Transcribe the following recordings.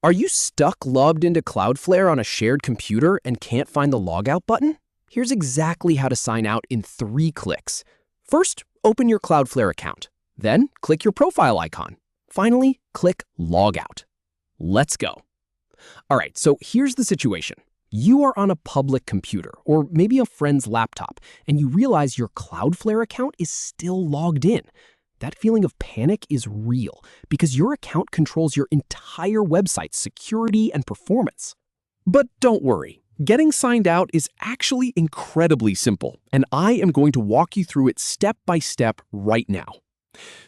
Are you stuck logged into Cloudflare on a shared computer and can't find the Logout button? Here's exactly how to sign out in 3 clicks. First, open your Cloudflare account. Then, click your profile icon. Finally, click Logout. Let's go. All right, so here's the situation. You are on a public computer, or maybe a friend's laptop, and you realize your Cloudflare account is still logged in. That feeling of panic is real because your account controls your entire website's security and performance. But don't worry, getting signed out is actually incredibly simple, and I am going to walk you through it step by step right now.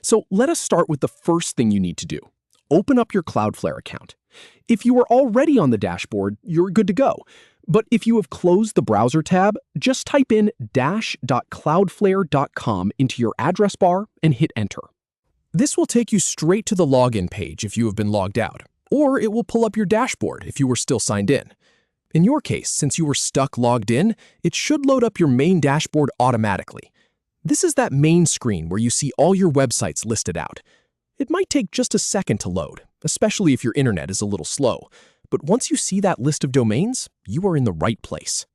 So let us start with the first thing you need to do. Open up your Cloudflare account. If you are already on the dashboard, you're good to go. But if you have closed the browser tab, just type in dash.cloudflare.com into your address bar and hit enter. This will take you straight to the login page if you have been logged out, or it will pull up your dashboard if you were still signed in. In your case, since you were stuck logged in, it should load up your main dashboard automatically. This is that main screen where you see all your websites listed out. It might take just a second to load, especially if your internet is a little slow. But once you see that list of domains, you are in the right place.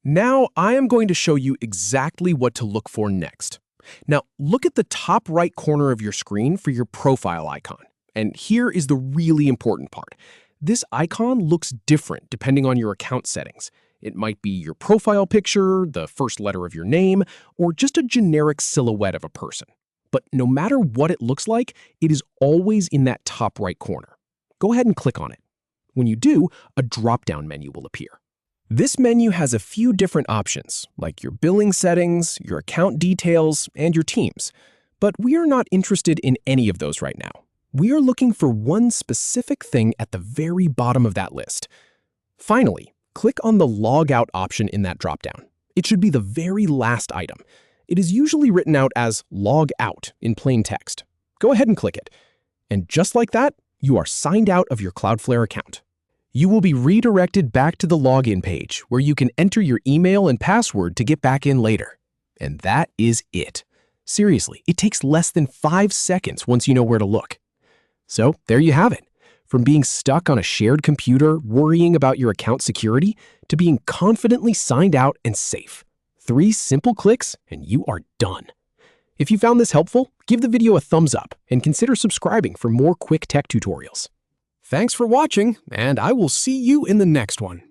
Now, I am going to show you exactly what to look for next. Now, look at the top right corner of your screen for your profile icon. And here is the really important part. This icon looks different depending on your account settings. It might be your profile picture, the first letter of your name, or just a generic silhouette of a person. But no matter what it looks like, it is always in that top right corner. Go ahead and click on it. When you do, a drop-down menu will appear. This menu has a few different options, like your billing settings, your account details, and your teams. But we are not interested in any of those right now. We are looking for one specific thing at the very bottom of that list. Finally, click on the Logout option in that drop-down. It should be the very last item. It is usually written out as Log Out in plain text. Go ahead and click it. And just like that, you are signed out of your Cloudflare account. You will be redirected back to the login page where you can enter your email and password to get back in later. And that is it. Seriously, it takes less than 5 seconds once you know where to look. So there you have it. From being stuck on a shared computer worrying about your account security to being confidently signed out and safe. 3 simple clicks and you are done. If you found this helpful, give the video a thumbs up and consider subscribing for more quick tech tutorials. Thanks for watching, and I will see you in the next one.